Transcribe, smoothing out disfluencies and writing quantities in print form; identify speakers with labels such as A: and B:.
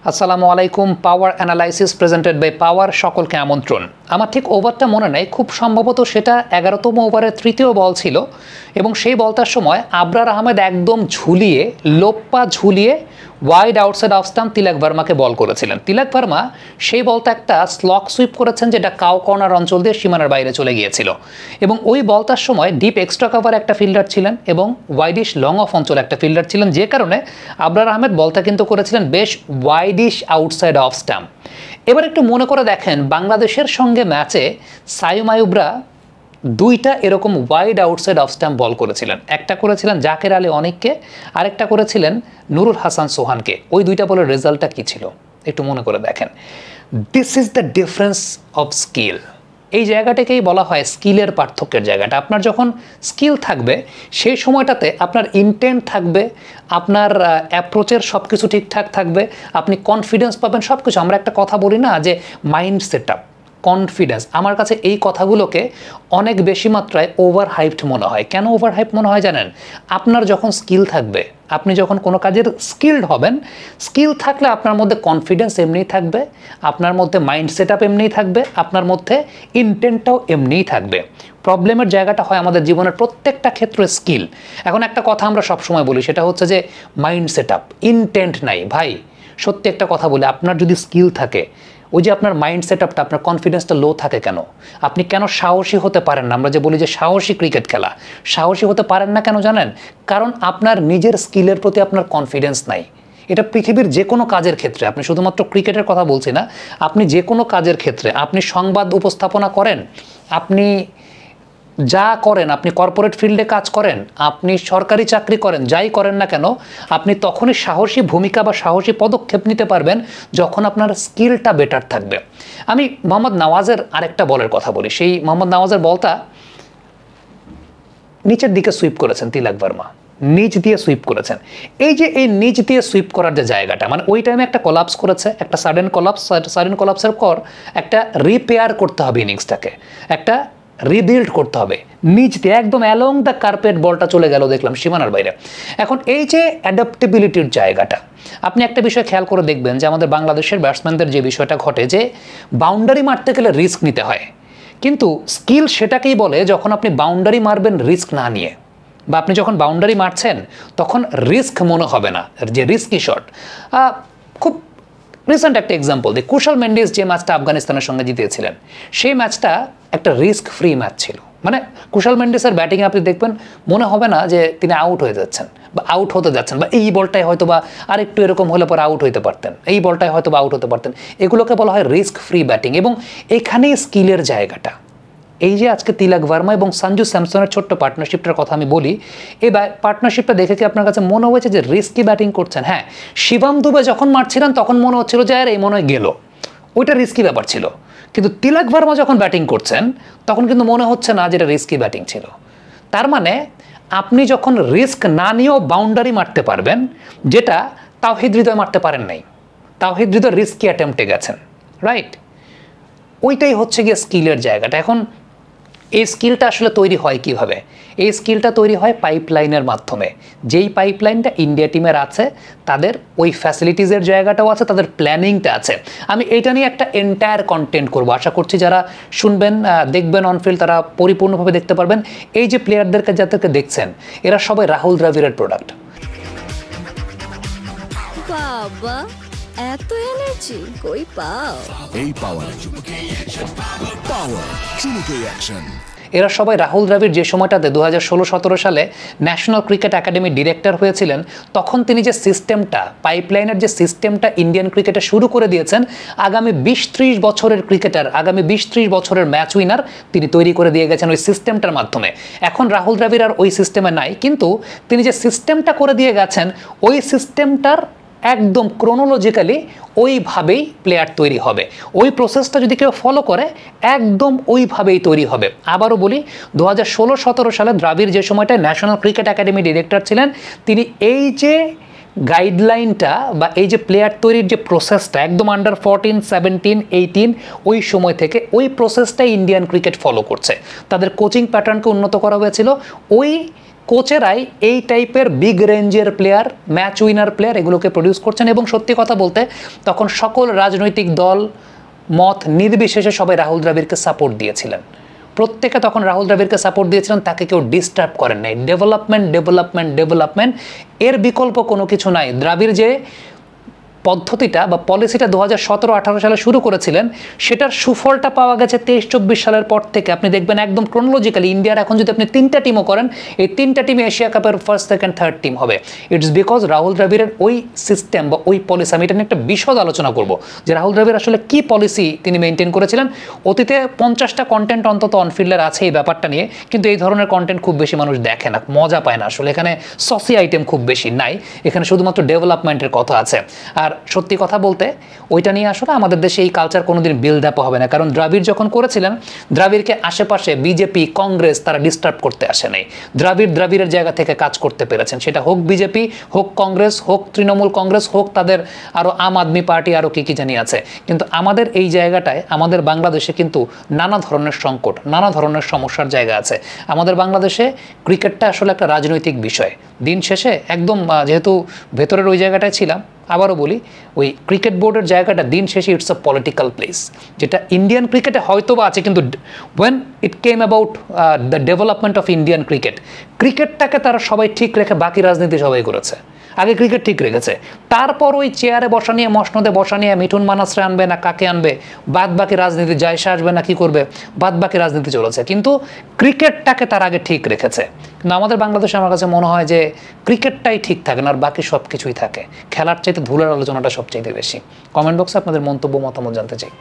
A: আসসালামু আলাইকুম। Power analysis presented by power, সকলকে আমন্ত্রণ। আমার ঠিক ওভারটা মনে নেই, খুব সম্ভবত সেটা 11তম ওভারের তৃতীয় বল ছিল এবং সেই বলটার সময় আবরার আহমেদ একদম ঝুলিয়ে, লোপ্পা ঝুলিয়ে ওয়াইড আউটসাইড অফ স্টাম্প তিলক ভার্মাকে বল করেছিলেন। তিলক ভার্মা সেই বলটা একটা স্লক সুইপ করেছেন, যেটা কাউ কর্নার অঞ্চল দিয়ে সীমানার বাইরে চলে গিয়েছিল এবং ওই বলটার সময় ডিপ এক্সট্রা কভার একটা ফিল্ডার ছিলেন এবং ওয়াইডিশ লং অফ অঞ্চল একটা ফিল্ডার ছিলেন, যে কারণে আবরার আহমেদ বলটা কিন্তু করেছিলেন বেশ ওয়াইডিশ আউটসাইড অফ স্টাম্প। এবার একটু মনে করে দেখেন, বাংলাদেশের সঙ্গে ম্যাচে সাইম আইয়ুবরা দুইটা এরকম ওয়াইড আউটসাইড অফ স্টাম্প বল করেছিলেন। একটা করেছিলেন জাকের আলী অনিককে, আরেকটা করেছিলেন নুরুল হাসান সোহানকে। ওই দুইটা বলের রেজাল্টটা কী ছিল একটু মনে করে দেখেন। This is the difference of skill. এই জায়গাটাকেই বলা হয় স্কিলের পার্থক্যের জায়গাটা। আপনার যখন স্কিল থাকবে সেই সময়টাতে আপনার ইন্টেন্ট থাকবে, আপনার অ্যাপ্রোচের সব কিছু ঠিকঠাক থাকবে, আপনি কনফিডেন্স পাবেন, সব কিছু। আমরা একটা কথা বলি না যে মাইন্ড সেট আপ, কনফিডেন্স, আমার কাছে এই কথাগুলোকে অনেক বেশি মাত্রায় ওভার হাইপড মনে হয়। কেন ওভার হাইপ মনে হয় জানেন? আপনার যখন স্কিল থাকবে, আপনি যখন কোনো কাজের স্কিলড হবেন, স্কিল থাকলে আপনার মধ্যে কনফিডেন্স এমনিই থাকবে, আপনার মধ্যে মাইন্ড সেট আপ এমনিই থাকবে, আপনার মধ্যে ইন্টেন্টটাও এমনিই থাকবে। প্রবলেমের জায়গাটা হয় আমাদের জীবনের প্রত্যেকটা ক্ষেত্রে স্কিল। এখন একটা কথা আমরা সবসময় বলি, সেটা হচ্ছে যে মাইন্ড সেট আপ, ইন্টেন্ট নাই। ভাই সত্যি একটা কথা বলি, আপনার যদি স্কিল থাকে, ওই যে আপনার মাইন্ড সেট আপটা, আপনার কনফিডেন্সটা লো থাকে কেন? আপনি কেন সাহসী হতে পারেন না? আমরা যে বলি যে সাহসী ক্রিকেট খেলা, সাহসী হতে পারেন না কেন জানেন? কারণ আপনার নিজের স্কিলের প্রতি আপনার কনফিডেন্স নাই। এটা পৃথিবীর যে কোনো কাজের ক্ষেত্রে, আপনি শুধুমাত্র ক্রিকেটের কথা বলছি না, আপনি যে কোনো কাজের ক্ষেত্রে, আপনি সংবাদ উপস্থাপনা করেন, আপনি যা করেন, আপনি কর্পোরেট ফিল্ডে কাজ করেন, আপনি সরকারি চাকরি করেন, যাই করেন না কেন, আপনি তখনই সাহসী ভূমিকা বা সাহসী পদক্ষেপ নিতে পারবেন যখন আপনার স্কিলটা বেটার থাকবে। আমি মোহাম্মদ নওয়াজের আরেকটা বলের কথা বলি। সেই মোহাম্মদ নওয়াজের বলটা নিচের দিকে সুইপ করেছেন তিলক ভার্মা, নিচ দিয়ে সুইপ করেছেন। এই যে এই নিচ দিয়ে সুইপ করার যে জায়গাটা, মানে ওই টাইমে একটা কলাপস করেছে, একটা সাডেন কলাপসের পর একটা রিপেয়ার করতে হবে ইনিংসটাকে, একটা রিবিল্ড করতে হবে। নিচ দিয়ে একদম অ্যালং দ্য কার্পেট বলটা চলে গেল, দেখলাম সীমানার বাইরে। এখন এই যে অ্যাডাপ্টেবিলিটির জায়গাটা, আপনি একটা বিষয় খেয়াল করে দেখবেন যে আমাদের বাংলাদেশের ব্যাটসম্যানদের যে বিষয়টা ঘটে, যে বাউন্ডারি মারতে গেলে রিস্ক নিতে হয়, কিন্তু স্কিল সেটাকেই বলে যখন আপনি বাউন্ডারি মারবেন রিস্ক না নিয়ে, বা আপনি যখন বাউন্ডারি মারছেন তখন রিস্ক মনে হবে না, যে রিস্কি শট। খুব রিসেন্ট একটা এক্সাম্পল দিই, কুশল মেন্ডিস যে ম্যাচটা আফগানিস্তানের সঙ্গে জিতেছিলেন, সেই ম্যাচটা একটা রিস্ক ফ্রি ম্যাচ ছিল। মানে কুশল মেন্ডিসের ব্যাটিংয়ে আপনি দেখবেন মনে হবে না যে তিনি আউট হয়ে যাচ্ছেন বা আউট হতে যাচ্ছেন, বা এই বলটাই হয়তো বা আরেকটু এরকম হলে পরে আউট হতে পারতেন, এই বলটাই হয়তো বা আউট হতে পারতেন। এগুলোকে বলা হয় রিস্ক ফ্রি ব্যাটিং, এবং এখানেই স্কিলের জায়গাটা। এই যে আজকে তিলক ভার্মা এবং সঞ্জু স্যামসনের ছোট্ট পার্টনারশিপটার কথা আমি বলি, এই পার্টনারশিপটা দেখে কি আপনার কাছে মনে হয়েছে যে রিস্কি ব্যাটিং করছেন? হ্যাঁ, শিবম দুবে যখন মারছিলেন তখন মনে হচ্ছিল যে আর এই মনে হয় গেল, ওইটা রিস্কি ব্যাপার ছিল। কিন্তু তিলক ভার্মা যখন ব্যাটিং করছেন তখন কিন্তু মনে হচ্ছে না যেটা রিস্কি ব্যাটিং ছিল। তার মানে আপনি যখন রিস্ক না নিয়েও বাউন্ডারি মারতে পারবেন, যেটা তাওহিদ হৃদয় মারতে পারেন নাই। তাওহিদ হৃদয় রিস্কি অ্যাটেম্পটে গেছেন, রাইট? ওইটাই হচ্ছে গিয়ে স্কিলের জায়গাটা। এখন এই স্কিলটা আসলে তৈরি হয় কিভাবে? এই স্কিলটা তৈরি হয় পাইপলাইনের মাধ্যমে। যেই পাইপলাইনটা ইন্ডিয়া টিমের আছে, তাদের ওই ফ্যাসিলিটিসের জায়গাটাও আছে, তাদের প্ল্যানিংটা আছে। আমি এটা নিয়ে একটা এন্টায়ার কন্টেন্ট করব, আশা করছি যারা শুনবেন, দেখবেন অনফিল্ড, তারা পরিপূর্ণভাবে দেখতে পারবেন। এই যে প্লেয়ারদেরকে যাদেরকে দেখছেন, এরা সবাই রাহুল দ্রাবিড়ের প্রোডাক্ট।
B: বাবা, এত এনার্জি কই পাও?
C: এই পাওয়ার, চুমুকে অ্যাকশন।
A: এরা সবাই রাহুল দ্রাবিড় যে সময়টাতে 2016-17 সালে ন্যাশনাল ক্রিকেট একাডেমি ডিরেক্টর হয়েছিলেন, তখন তিনি যে সিস্টেমটা, পাইপলাইনের যে সিস্টেমটা ইন্ডিয়ান ক্রিকেটে শুরু করে দিয়েছেন, আগামী 20-30 বছরের ক্রিকেটার, আগামী 20-30 বছরের ম্যাচ উইনার তিনি তৈরি করে দিয়ে গেছেন ওই সিস্টেমটার মাধ্যমে। এখন রাহুল দ্রাবিড় আর ওই সিস্টেমে নাই, কিন্তু তিনি যে সিস্টেমটা করে দিয়ে গেছেন, ওই সিস্টেমটার একদম ক্রোনোলজিক্যালি ওইভাবেই প্লেয়ার তৈরি হবে। ওই প্রসেসটা যদি কেউ ফলো করে, একদম ওইভাবেই তৈরি হবে। আবারও বলি, 2016-17 সালে দ্রাবিড় যে সময়টায় ন্যাশনাল ক্রিকেট একাডেমি ডিরেক্টর ছিলেন, তিনি এই যে গাইডলাইনটা বা এই যে প্লেয়ার তৈরির যে প্রসেসটা, একদম আন্ডার 14, 17, 18 ওই সময় থেকে ওই প্রসেসটাই ইন্ডিয়ান ক্রিকেট ফলো করছে। তাদের কোচিং প্যাটার্নকে উন্নত করা হয়েছিল ওই কোচেরাই এই টাইপের বিগ রেঞ্জের প্লেয়ার, ম্যাচ উইনার প্লেয়ার এগুলোকে প্রডিউস করছেন। এবং সত্যি কথা বলতে তখন সকল রাজনৈতিক দল মত নির্বিশেষে সবাই রাহুল দ্রাবিড়কে সাপোর্ট দিয়েছিলেন, প্রত্যেকে তখন রাহুল দ্রাবিড়কে সাপোর্ট দিয়েছিলেন, তাকে কেউ ডিস্টার্ব করেন নাই। ডেভেলপমেন্ট ডেভেলপমেন্ট ডেভেলপমেন্ট, এর বিকল্প কোনো কিছু নাই। দ্রাবিড় যে পদ্ধতিটা বা পলিসিটা 2017-18 সালে শুরু করেছিলেন, সেটার সুফলটা পাওয়া গেছে 23-24 সালের পর থেকে। আপনি দেখবেন একদম ক্রোনোলজিক্যালি ইন্ডিয়ার এখন যদি আপনি 3টা টিমও করেন, এই 3টা টিমে এশিয়া কাপের ফার্স্ট, সেকেন্ড, থার্ড টিম হবে। ইটস বিকজ রাহুল দ্রাবিড়ের ওই সিস্টেম বা ওই পলিসি, আমি এটা নিয়ে একটা বিশদ আলোচনা করব যে রাহুল দ্রাবিড় আসলে কি পলিসি তিনি মেনটেন করেছিলেন। অতীতে 50টা কন্টেন্ট অন্তত অনফিল্ডের আছে এই ব্যাপারটা নিয়ে, কিন্তু এই ধরনের কন্টেন্ট খুব বেশি মানুষ দেখে না, মজা পায় না আসলে। এখানে সসি আইটেম খুব বেশি নাই, এখানে শুধুমাত্র ডেভেলপমেন্টের কথা আছে। আর সত্যি কথা বলতে ওইটা নিয়ে আসলে আমাদের দেশে এই কালচার কোনোদিন বিল্ড আপ হবে না, কারণ দ্রাবিড় যখন করেছিলেন, দ্রাবিড়কে আশেপাশে বিজেপি, কংগ্রেস তারা ডিস্টার্ব করতে আসে নাই। দ্রাবিড়ের জায়গা থেকে কাজ করতে পেরেছেন, সেটা হোক বিজেপি, হোক কংগ্রেস, হোক তৃণমূল কংগ্রেস, হোক তাদের আরও আম আদমি পার্টি, আরও কী জানি আছে। কিন্তু আমাদের এই জায়গাটায়, আমাদের বাংলাদেশে কিন্তু নানা ধরনের সংকট, নানা ধরনের সমস্যার জায়গা আছে। আমাদের বাংলাদেশে ক্রিকেটটা আসলে একটা রাজনৈতিক বিষয়। দিন শেষে একদম, যেহেতু ভেতরের ওই জায়গাটায় ছিলাম, আবারও বলি, ওই ক্রিকেট বোর্ডের জায়গাটা দিন শেষে ইটস আ পলিটিক্যাল প্লেস, যেটা ইন্ডিয়ান ক্রিকেটে হয়তো বা আছে, কিন্তু when it came about the development of Indian ক্রিকেটটাকে তারা সবাই ঠিক রেখে বাকি রাজনীতি সবাই করেছে। আগে ক্রিকেট ঠিক রেখেছে, তারপর ওই চেয়ারে বসা নিয়ে, মসনদে বসা নিয়ে মিঠুন মানাসরে আনবে না কাকে আনবে, বাদ বাকি রাজনীতি জায়সা আসবে না কি করবে, বাদ বাকি রাজনীতি চলেছে, কিন্তু ক্রিকেটটাকে তার আগে ঠিক রেখেছে। কিন্তু আমাদের বাংলাদেশে আমার কাছে মনে হয় যে ক্রিকেটটাই ঠিক থাকে না, আর বাকি সব কিছুই থাকে। খেলার চাইতে ধুলার আলোচনাটা সবচাইতে বেশি। কমেন্ট বক্সে আপনাদের মন্তব্য, মতামত জানতে চাই।